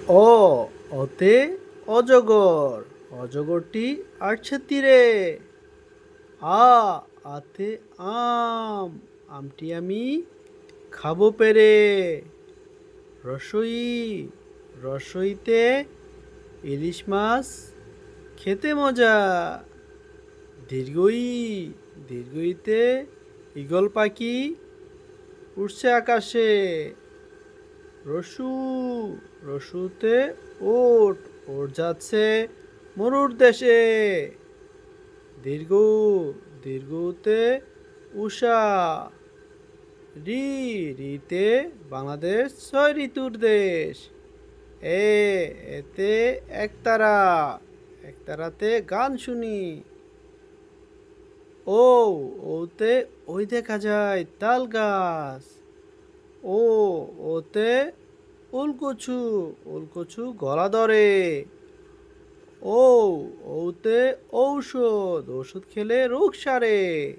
অ অতে অজগর, অজগরটি আসছে তীরে। আ আতে আম, আমটি আমি খাবো পেরে। রসই, রসইতে ইলিশ মাছ খেতে মজা। দীর্ঘই, দীর্ঘইতে ঈগল পাখি উড়ছে আকাশে। রসু, রসুতে ওট, ওট যাচ্ছে মরুর দেশে। দীর্ঘ, দীর্ঘতে উষা। রি, রিতে বাংলাদেশ ছয় ঋতুর দেশ। এতে একতারা, একতারাতে গান শুনি। ও, ওতে ওই দেখা যায় তাল গাছ। ও, ওতে ওলকচু, ওলকচু গলা ধরে। ও, ওতে ঔষধ, ওষুধ খেলে রোগ সারে।